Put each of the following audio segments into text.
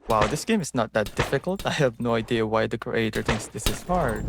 Wow, this game is not that difficult. I have no idea why the creator thinks this is hard.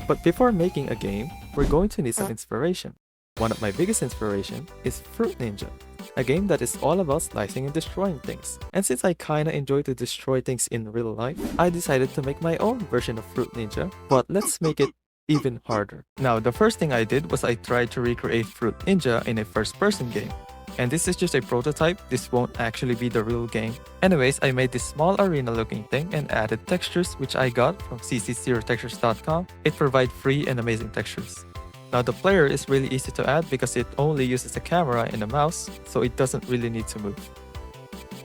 But before making a game, we're going to need some inspiration. One of my biggest inspiration is Fruit Ninja, a game that is all about slicing and destroying things. And since I kinda enjoy to destroy things in real life, I decided to make my own version of Fruit Ninja, but let's make it even harder. Now, the first thing I did was I tried to recreate Fruit Ninja in a first-person game. And this is just a prototype, this won't actually be the real game. Anyways, I made this small arena looking thing and added textures which I got from cc0textures.com. It provides free and amazing textures. Now the player is really easy to add because it only uses a camera and a mouse, so it doesn't really need to move.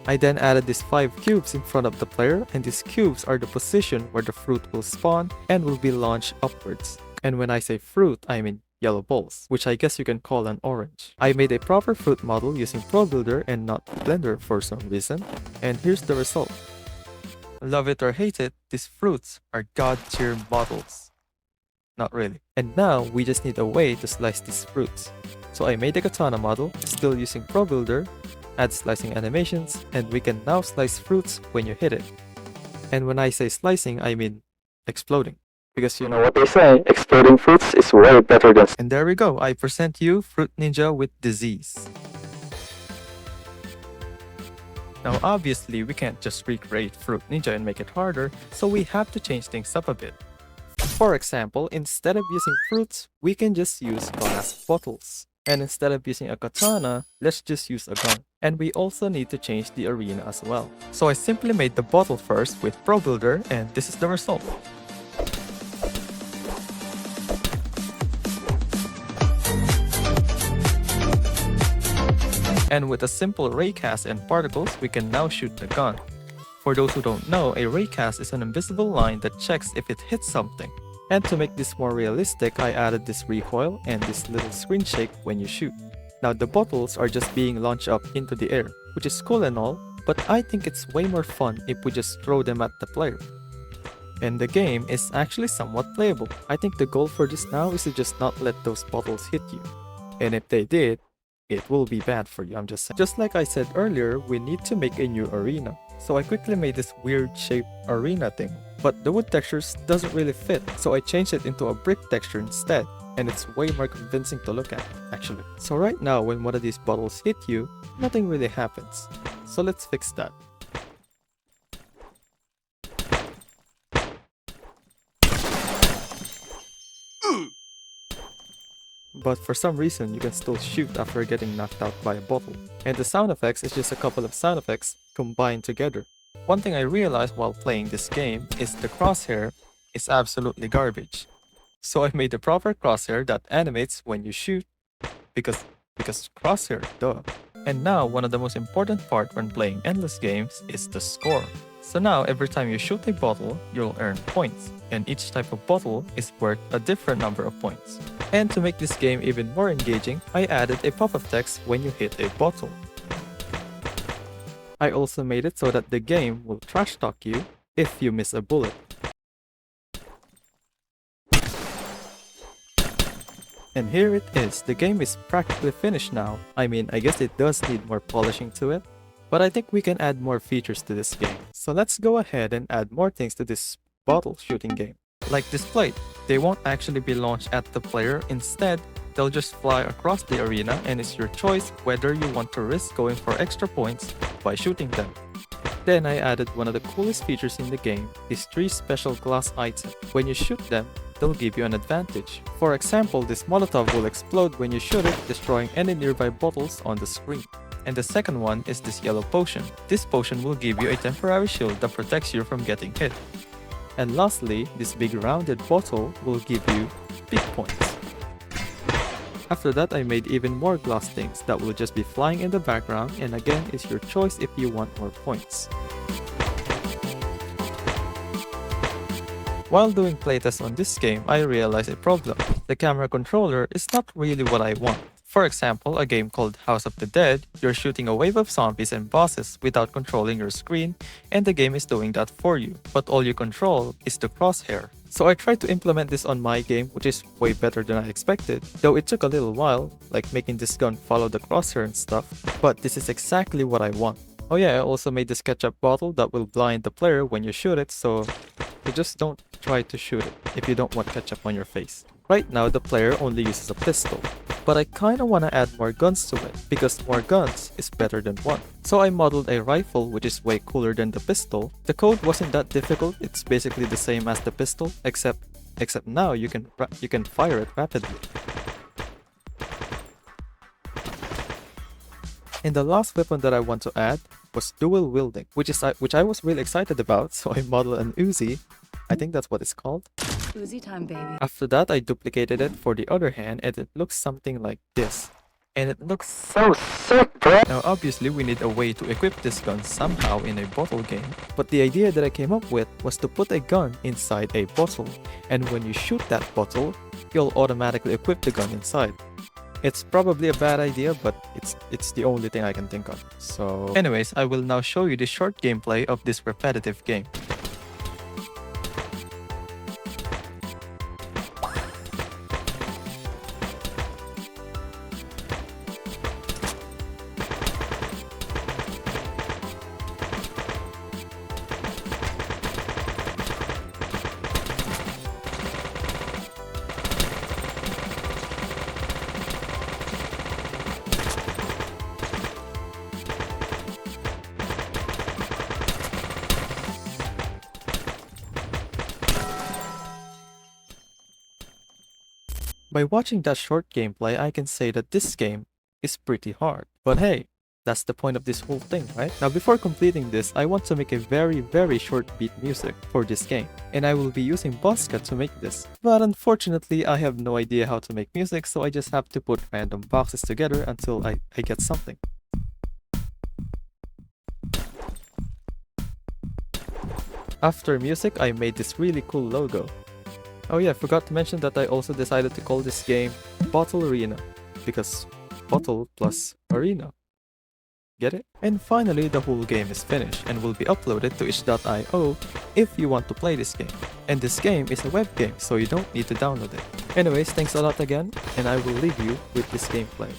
I then added these 5 cubes in front of the player, and these cubes are the position where the fruit will spawn and will be launched upwards. And when I say fruit, I mean yellow balls, which I guess you can call an orange. I made a proper fruit model using Pro Builder and not Blender for some reason, and here's the result. Love it or hate it, these fruits are god tier models. Not really. And now we just need a way to slice these fruits. So I made a katana model, still using Pro Builder, add slicing animations, and we can now slice fruits when you hit it. And when I say slicing, I mean exploding. Because you know what they say, exploding fruits is way better than... And there we go, I present you Fruit Ninja with disease. Now obviously, we can't just recreate Fruit Ninja and make it harder, so we have to change things up a bit. For example, instead of using fruits, we can just use glass bottles. And instead of using a katana, let's just use a gun. And we also need to change the arena as well. So I simply made the bottle first with Pro Builder, and this is the result. And with a simple raycast and particles, we can now shoot the gun. For those who don't know, a raycast is an invisible line that checks if it hits something. And to make this more realistic, I added this recoil and this little screen shake when you shoot. Now the bottles are just being launched up into the air, which is cool and all, but I think it's way more fun if we just throw them at the player. And the game is actually somewhat playable. I think the goal for this now is to just not let those bottles hit you. And if they did, it will be bad for you, I'm just saying. Just like I said earlier, we need to make a new arena. So I quickly made this weird shaped arena thing. But the wood textures doesn't really fit, so I changed it into a brick texture instead. And it's way more convincing to look at, actually. So right now, when one of these bottles hit you, nothing really happens. So let's fix that. But for some reason, you can still shoot after getting knocked out by a bottle. And the sound effects is just a couple of sound effects combined together. One thing I realized while playing this game is the crosshair is absolutely garbage. So I made the proper crosshair that animates when you shoot, because crosshair, duh. And now one of the most important part when playing endless games is the score. So now every time you shoot a bottle, you'll earn points, and each type of bottle is worth a different number of points. And to make this game even more engaging, I added a pop-up text when you hit a bottle. I also made it so that the game will trash talk you if you miss a bullet. And here it is, the game is practically finished now. I mean, I guess it does need more polishing to it, but I think we can add more features to this game. So let's go ahead and add more things to this bottle shooting game. Like this plate, they won't actually be launched at the player, instead, they'll just fly across the arena and it's your choice whether you want to risk going for extra points by shooting them. Then I added one of the coolest features in the game, these 3 special glass items. When you shoot them, they'll give you an advantage. For example, this Molotov will explode when you shoot it, destroying any nearby bottles on the screen. And the second one is this yellow potion. This potion will give you a temporary shield that protects you from getting hit. And lastly, this big rounded bottle will give you big points. After that, I made even more glass things that will just be flying in the background, and again, it's your choice if you want more points. While doing playtests on this game, I realized a problem. The camera controller is not really what I want. For example, a game called House of the Dead, you're shooting a wave of zombies and bosses without controlling your screen, and the game is doing that for you. But all you control is the crosshair. So I tried to implement this on my game, which is way better than I expected, though it took a little while, like making this gun follow the crosshair and stuff, but this is exactly what I want. Oh yeah, I also made this ketchup bottle that will blind the player when you shoot it, so you just don't try to shoot it if you don't want ketchup on your face. Right now, the player only uses a pistol, but I kinda wanna add more guns to it, because more guns is better than one. So I modeled a rifle which is way cooler than the pistol. The code wasn't that difficult, it's basically the same as the pistol, except now you can fire it rapidly. And the last weapon that I want to add was dual wielding, which I was really excited about, so I modeled an Uzi. I think that's what it's called. Uzi time, baby. After that, I duplicated it for the other hand and it looks something like this. And it looks so sick, bro! Now obviously we need a way to equip this gun somehow in a bottle game, but the idea that I came up with was to put a gun inside a bottle, and when you shoot that bottle, you'll automatically equip the gun inside. It's probably a bad idea, but it's the only thing I can think of. So anyways, I will now show you the short gameplay of this repetitive game. By watching that short gameplay, I can say that this game is pretty hard. But hey, that's the point of this whole thing, right? Now before completing this, I want to make a very short beat music for this game. And I will be using Bosca to make this. But unfortunately, I have no idea how to make music, so I just have to put random boxes together until I get something. After music, I made this really cool logo. Oh yeah, I forgot to mention that I also decided to call this game Bottle Arena, because bottle plus arena. Get it? And finally, the whole game is finished and will be uploaded to itch.io if you want to play this game. And this game is a web game, so you don't need to download it. Anyways, thanks a lot again, and I will leave you with this gameplay.